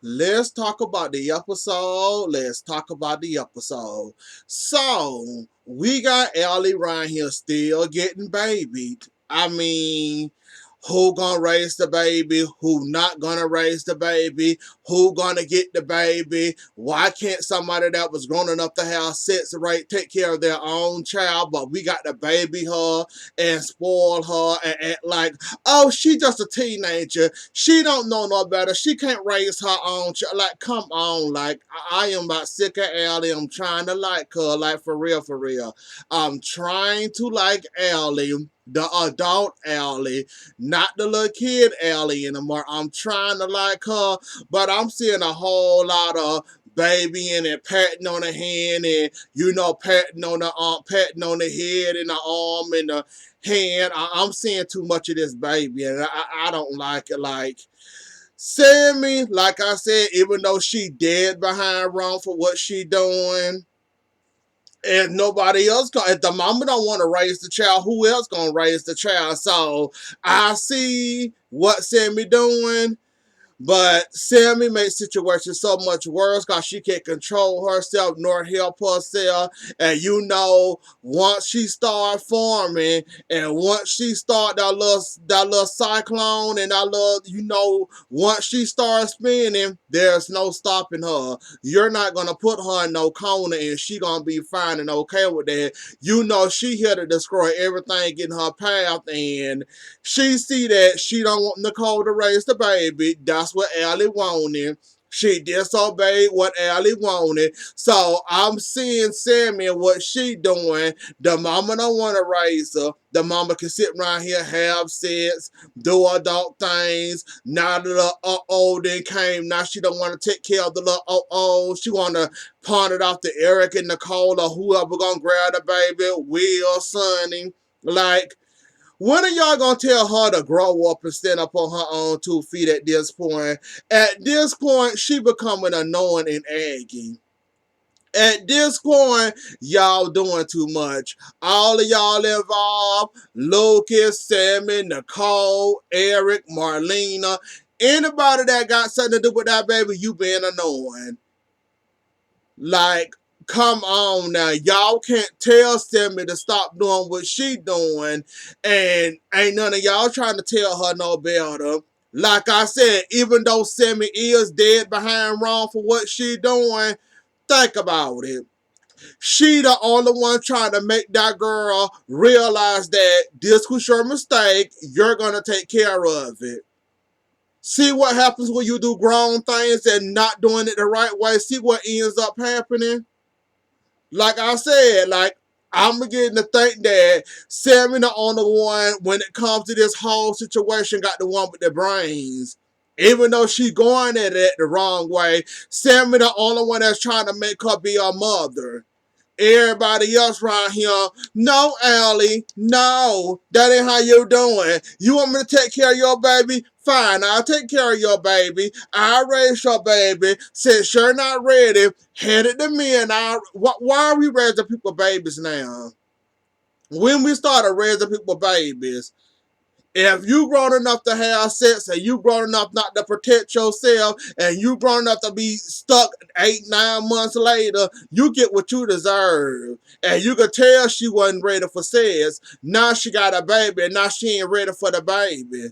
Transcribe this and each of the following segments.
Let's talk about the episode. Let's talk about the episode. So, we got Ellie right here still getting babied. I mean, who gonna raise the baby? Who not gonna raise the baby? Who gonna get the baby? Why can't somebody that was grown enough to have sex right take care of their own child, but we got to baby her and spoil her and act like, oh, she just a teenager. She don't know no better. She can't raise her own child. Like, come on. Like, I am about sick of Ellie. I'm trying to like her. Like, for real, for real. I'm trying to like Ellie, the adult Ellie, not the little kid Ellie anymore. I'm trying to like her, but I'm seeing a whole lot of babying and patting on the hand and, patting on the arm, patting on the head and the arm and the hand. I'm seeing too much of this baby and I don't like it. Like, Sammy, like I said, even though she dead behind wrong for what she doing, and nobody else if the mama don't want to raise the child, who else gonna raise the child? So I see what Sammy doing, but Sammy makes situations so much worse because she can't control herself nor help herself. And once she start forming and once she start that little cyclone and once she starts spinning, there's no stopping her. You're not gonna put her in no corner and she gonna be fine and okay with that. She here to destroy everything in her path, and she see that she don't want Nicole to raise the baby. That's what Allie wanted. She disobeyed what Allie wanted. So I'm seeing Sammy and what she doing. The mama don't want to raise her. The mama can sit around here, have sex, do adult things. Now the little then came. Now she don't want to take care of the little She want to pawn it off to Eric and Nicole or whoever gonna grab the baby. Will, Sonny. Like, when are y'all gonna tell her to grow up and stand up on her own 2 feet at this point? At this point, she becoming annoying and aggy. At this point, y'all doing too much. All of y'all involved, Lucas, Sammy, Nicole, Eric, Marlena, anybody that got something to do with that baby, you being annoying. Like, come on now. Y'all can't tell Sammy to stop doing what she doing, and ain't none of y'all trying to tell her no better. Like I said, even though Sammy is dead behind wrong for what she doing, think about it. She the only one trying to make that girl realize that this was your mistake. You're gonna take care of it. See what happens when you do grown things and not doing it the right way. See what ends up happening. Like I said, like, I'm beginning to think that Sammy the only one when it comes to this whole situation got the one with the brains. Even though she going at it the wrong way, Sammy the only one that's trying to make her be a mother. Everybody else right here, no, Allie, no, that ain't how you doing. You want me to take care of your baby? Fine, I'll take care of your baby. I'll raise your baby. Since you're not ready, hand it to me and why are we raising people babies now? When we started raising people babies, if you grown enough to have sex and you grown enough not to protect yourself and you grown enough to be stuck 8, 9 months later, you get what you deserve. And you could tell she wasn't ready for sex. Now she got a baby and now she ain't ready for the baby.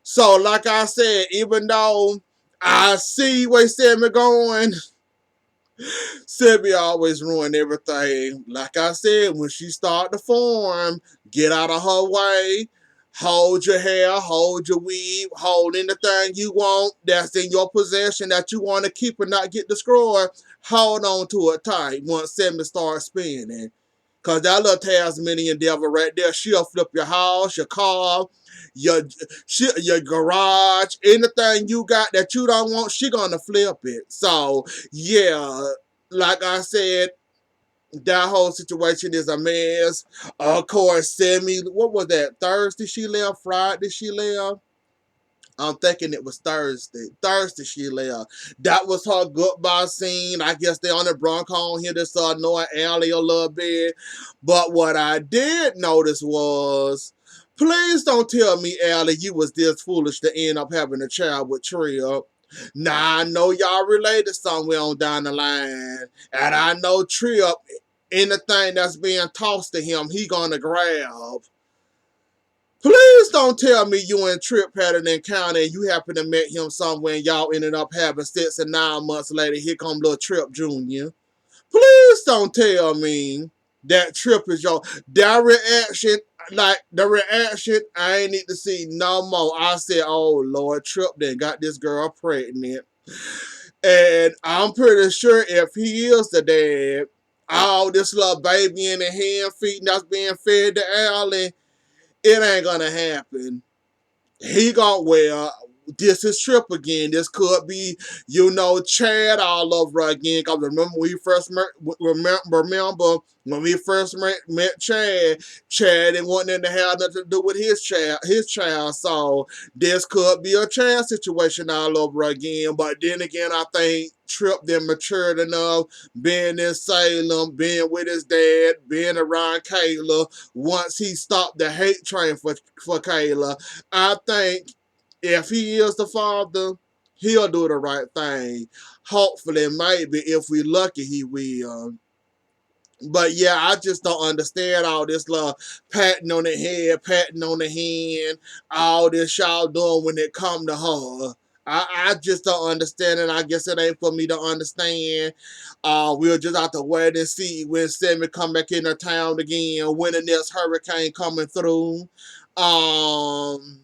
So like I said, even though I see where Sammy going, Sammy always ruin everything. Like I said, when she start to form, get out of her way. Hold your hair, hold your weave, hold anything you want that's in your possession that you want to keep and not get destroyed. Hold on to it tight once Sammy starts spinning. Cause that little Tasmanian devil right there, she'll flip your house, your car, your your garage, anything you got that you don't want, she gonna flip it. So yeah, like I said, that whole situation is a mess. Of course, Sammy, what was that? Thursday she left? Friday she left? I'm thinking it was Thursday. Thursday she left. That was her goodbye scene. I guess they on the Bronco on here to annoy Allie a little bit. But what I did notice was, please don't tell me, Allie, you was this foolish to end up having a child with Trill. Now I know y'all related somewhere on down the line, and I know Trip, anything that's being tossed to him, he gonna grab. Please don't tell me you and Trip had an encounter and you happen to meet him somewhere and y'all ended up having sex and 9 months later here come little Trip Jr. Please don't tell me that Trip is your that reaction, like the reaction I ain't need to see no more. I said, oh Lord, Trip then got this girl pregnant. And I'm pretty sure if he is the dad, all this little baby in the hand feet that's being fed to Allie, it ain't gonna happen. He got well. This is Trip again. This could be, Chad all over again. Cause remember when we first remember when we first met Chad. Chad didn't want nothing to have nothing to do with his child. So this could be a Chad situation all over again. But then again, I think Trip then matured enough, being in Salem, being with his dad, being around Kayla. Once he stopped the hate train for Kayla, I think if he is the father, he'll do the right thing. Hopefully, maybe if we lucky, he will. But yeah, I just don't understand all this love, patting on the head, patting on the hand, all this y'all doing when it come to her. I just don't understand it. I guess it ain't for me to understand. We'll just have to wait and see when Sammy come back in the town again, when the next hurricane coming through. Um,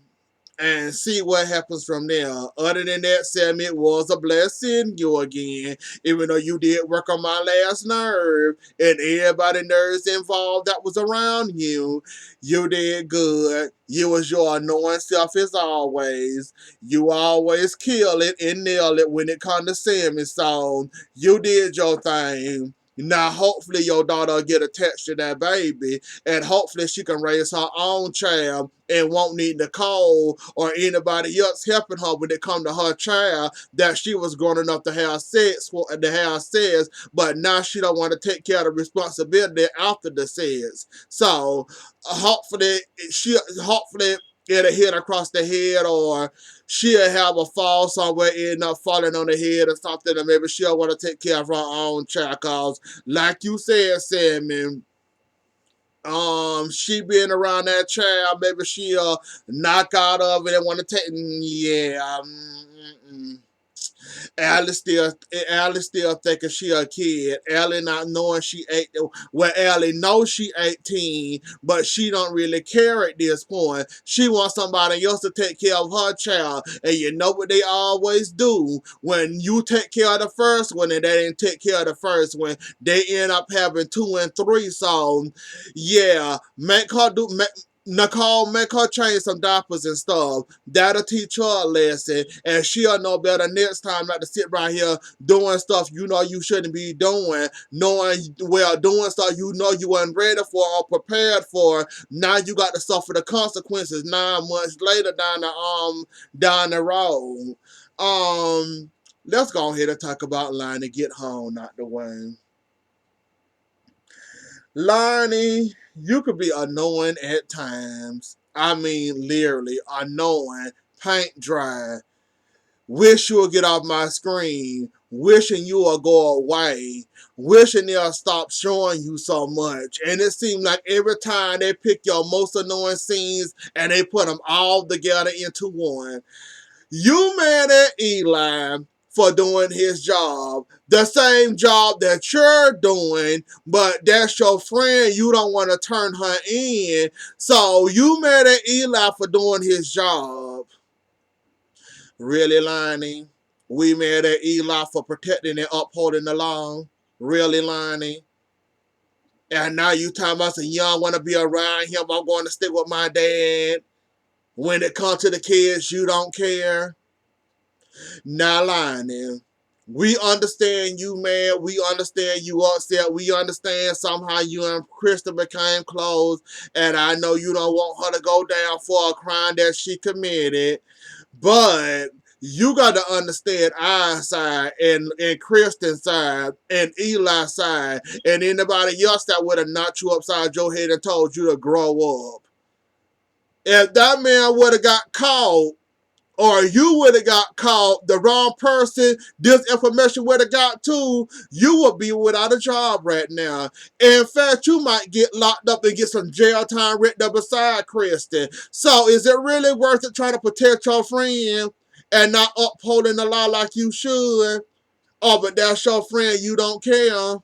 and see what happens from there. Other than that, Sammy, it was a blessing you again. Even though you did work on my last nerve and everybody nerves involved that was around you, you did good. You was your annoying self as always. You always kill it and nail it when it comes to Sammy. So you did your thing. Now, hopefully, your daughter will get attached to that baby, and hopefully, she can raise her own child and won't need Nicole or anybody else helping her when it come to her child that she was grown enough to have sex, but now she don't want to take care of the responsibility after the sex. So hopefully hopefully it'll hit across the head, or she'll have a fall somewhere, end up falling on the head or something, and maybe she'll want to take care of her own child. Cause like you said, Sammy, she being around that child, maybe she'll knock out of it and want to take. Yeah, Allie still thinking she a kid. Allie not knowing she 8. Well, Allie knows she 18, but she don't really care at this point. She wants somebody else to take care of her child. And you know what they always do? When you take care of the first one and they didn't take care of the first one, they end up having 2 and 3. So, yeah, Nicole, make her change some diapers and stuff. That'll teach her a lesson, and she'll know better next time not to sit right here doing stuff you know you shouldn't be doing, doing stuff you know you weren't ready for or prepared for. Now you got to suffer the consequences 9 months later down the road. Let's go ahead and talk about Line and get home out the way. Lonnie, you could be annoying at times. I mean, literally annoying, paint dry. Wish you would get off my screen. Wishing you would go away. Wishing they'll stop showing you so much. And it seems like every time they pick your most annoying scenes and they put them all together into one. You mad at Eli for doing his job, the same job that you're doing, but that's your friend. You don't want to turn her in. So you mad at Eli for doing his job. Really, Lonnie? We mad at Eli for protecting and upholding the law. Really, Lonnie? And now you talking about some young want to be around him. I'm going to stick with my dad. When it comes to the kids, you don't care. Not lying. We understand you, man. We understand you upset. We understand somehow you and Krista became close. And I know you don't want her to go down for a crime that she committed. But you got to understand our side and Kristen's side and Eli's side and anybody else that would have knocked you upside your head and told you to grow up. If that man would have got caught or you would have got caught, the wrong person, this information would have got to, you would be without a job right now. In fact, you might get locked up and get some jail time written up beside Kristen. So is it really worth it trying to protect your friend and not upholding the law like you should? Oh, but that's your friend, you don't care.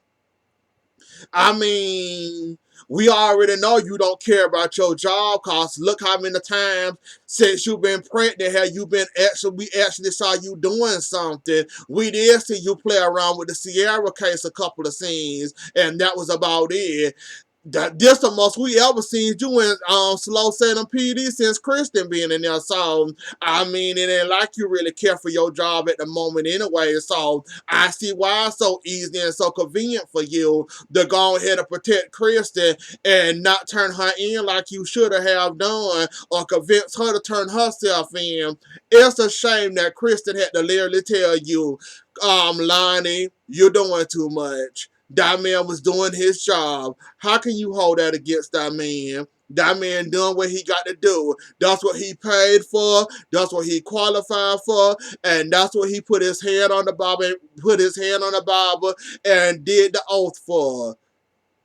I mean, we already know you don't care about your job, cause look how many times since you've been pregnant have you been we actually saw you doing something. We did see you play around with the Sierra case a couple of scenes, and that was about it. This the most we ever seen you in Slow Salem PD since Kristen being in there. So I mean, it ain't like you really care for your job at the moment anyway. So I see why it's so easy and so convenient for you to go ahead and protect Kristen and not turn her in like you should have done, or convince her to turn herself in. It's a shame that Kristen had to literally tell you, Lonnie, you're doing too much. That man was doing his job. How can you hold that against that man? That man doing what he got to do. That's what he paid for. That's what he qualified for, and that's what he put his hand on the Bible, and did the oath for,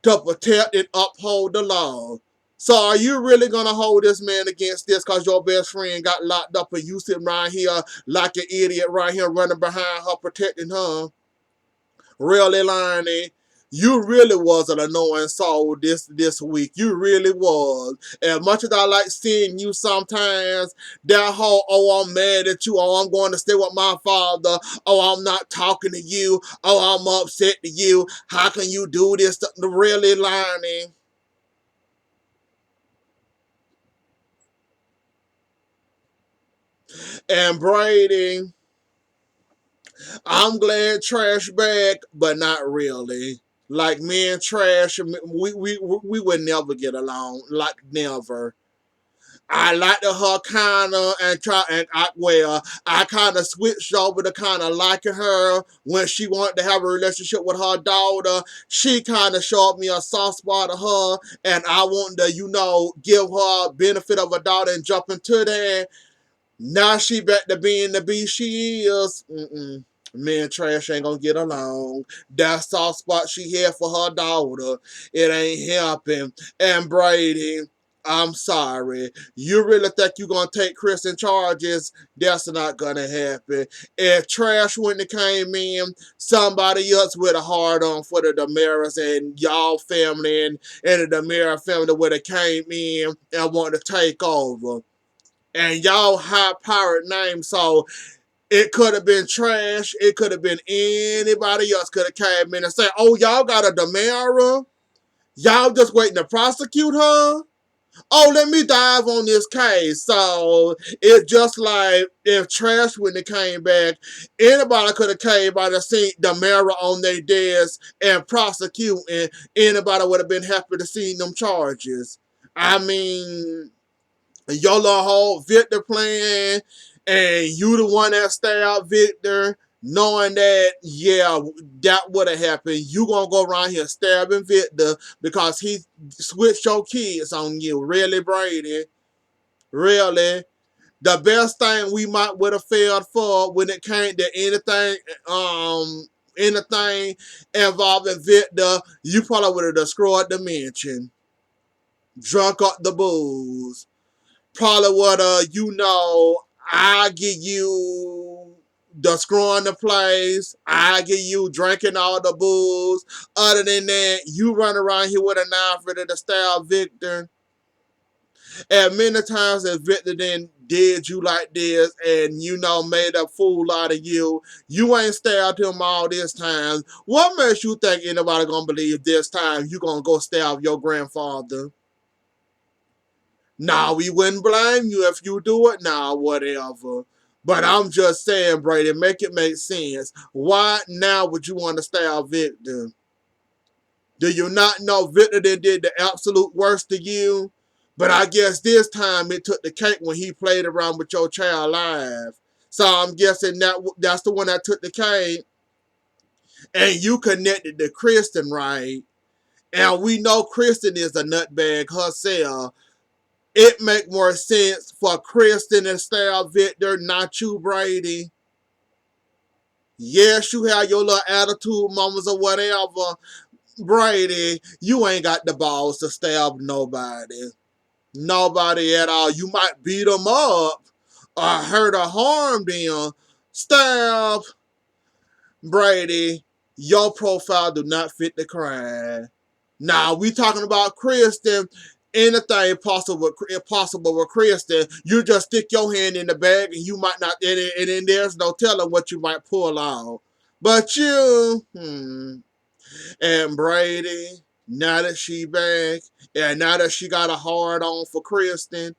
to protect and uphold the law. So are you really gonna hold this man against this because your best friend got locked up and you sitting right here like an idiot right here running behind her protecting her? Really, Lonnie, you really was an annoying soul this week. You really was. As much as I like seeing you sometimes, that whole, oh, I'm mad at you, oh, I'm going to stay with my father, oh, I'm not talking to you, oh, I'm upset to you, how can you do this to really, Lonnie? And Brady, I'm glad Trash back, but not really. Like me and Trash, we would never get along. Like never. I liked her kinda and try and I kinda switched over to kinda liking her when she wanted to have a relationship with her daughter. She kinda showed me a soft spot of her, and I wanted to, give her benefit of a daughter and jump into that. Now she back to being the beast she is. Me and Trash ain't gonna get along. That soft spot she had for her daughter, it ain't helping. And Brady, I'm sorry. You really think you gonna take Chris in charges? That's not gonna happen. If Trash wouldn't have came in, somebody else with a hard on for the Damaris and y'all family and the Demira family would have came in and wanted to take over, and y'all high powered name. So it could have been Trash. It could have been anybody else could have came in and said, oh, y'all got a Demara? Y'all just waiting to prosecute her? Oh, let me dive on this case. So it's just like if Trash when it came back, anybody could have came by and seen Demara on their desk and prosecuting. Anybody would have been happy to see them charges. I mean, your little whole Victor plan, and you the one that stay out Victor, knowing that, yeah, that would have happened. You gonna go around here stabbing Victor because he switched your kids on you. Really, Brady? Really? The best thing we might would have failed for when it came to anything involving Victor, you probably would have destroyed the mansion, drunk up the booze, probably would I give you the screwing the place. I give you drinking all the booze. Other than that, you run around here with a knife ready to stab Victor. And many times if Victor then did you like this and made a fool out of you, you ain't stabbed him all this time. What makes you think anybody gonna believe this time you gonna go stab your grandfather? Nah, we wouldn't blame you if you do it. Nah, whatever. But I'm just saying, Brady, make it make sense. Why now would you want to stab Victor? Do you not know Victor did the absolute worst to you? But I guess this time it took the cake when he played around with your child live. So I'm guessing that's the one that took the cake. And you connected to Kristen, right? And we know Kristen is a nutbag herself. It make more sense for Kristen to stab Victor, not you, Brady. Yes, you have your little attitude moments or whatever. Brady, you ain't got the balls to stab nobody. Nobody at all. You might beat them up or hurt or harm them. Stab, Brady, your profile do not fit the crime. Now we talking about Kristen. Anything possible with Kristen. You just stick your hand in the bag and you might not. And then there's no telling what you might pull out. But you, and Brady, now that she back, and now that she got a hard on for Kristen,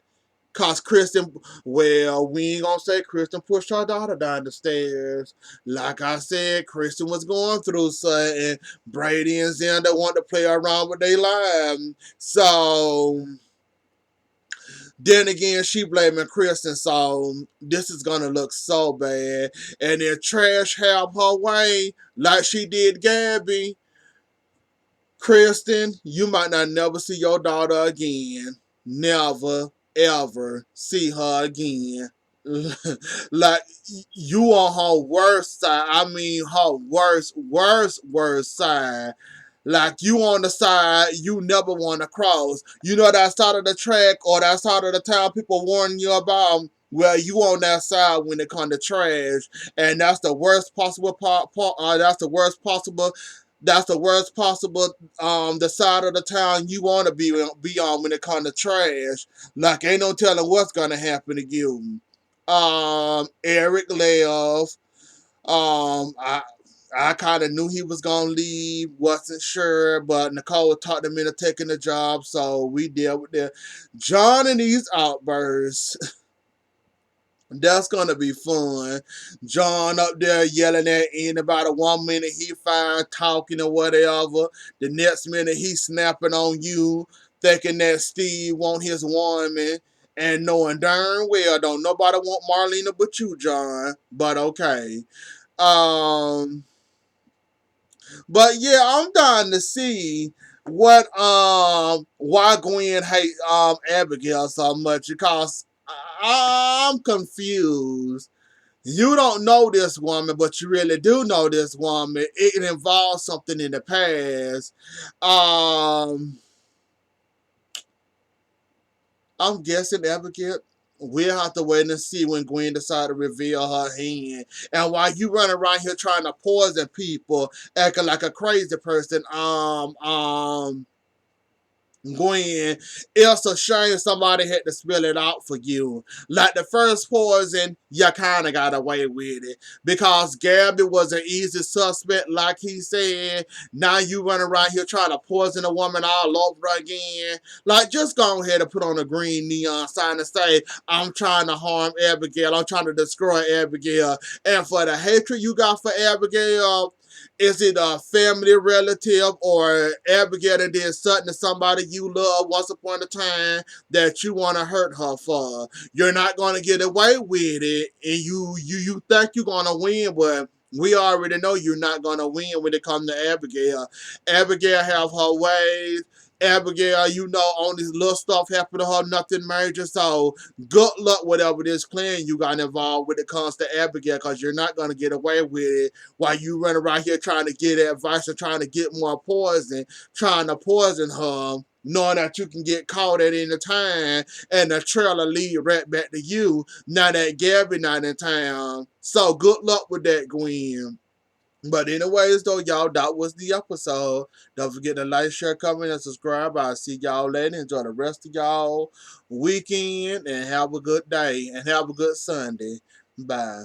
cause Kristen, well, we ain't gonna say Kristen pushed her daughter down the stairs. Like I said, Kristen was going through something. Brady and Xander want to play around with their lives. So then again, she blaming Kristen. So this is gonna look so bad. And then Trash have her way, like she did Gabby. Kristen, you might not never see your daughter again. Never, ever see her again. Like, you on her worst side. I mean, her worst side. Like, you on the side you never want to cross. You know that side of the track or that side of the town people warning you about? Well, you on that side when it comes to trash. And that's the worst possible that's the worst possible the side of the town you want to be on when it comes to trash. Like, ain't no telling what's gonna happen to you. Eric left. I kind of knew he was gonna leave, wasn't sure, but Nicole talked him into taking the job, so we deal with that. John and these outbursts. That's gonna be fun. John up there yelling at anybody. 1 minute he fine talking or whatever. The next minute he snapping on you, thinking that Steve want his woman, and knowing darn well don't nobody want Marlena but you, John. But okay. Um, but yeah, I'm dying to see what why Gwen hate Abigail so much because I'm confused. You don't know this woman, but you really do know this woman. It involves something in the past. Um, I'm guessing Abigail. We'll have to wait and see when Gwen decides to reveal her hand. And while you run around here trying to poison people, acting like a crazy person, Gwen, it's a shame somebody had to spill it out for you. Like the first poison, you kind of got away with it. Because Gabby was an easy suspect, like he said. Now you run around here trying to poison a woman all over again. Like, just go ahead and put on a green neon sign and say, I'm trying to harm Abigail. I'm trying to destroy Abigail. And for the hatred you got for Abigail, is it a family relative or Abigail that did something to somebody you love once upon a time that you want to hurt her for? You're not going to get away with it, and you think you're going to win, but we already know you're not going to win when it comes to Abigail. Abigail have her ways. Abigail, you know, all this little stuff happened to her, nothing major. So good luck whatever this plan you got involved when it comes to Abigail, because you're not going to get away with it while you run around here trying to get advice and trying to get more poison, trying to poison her, knowing that you can get caught at any time and the trailer lead right back to you now that Gabby not in town. So good luck with that, Gwen. But anyways, though, y'all, that was the episode. Don't forget to like, share, comment, and subscribe. I'll see y'all later. Enjoy the rest of y'all weekend and have a good day and have a good Sunday. Bye.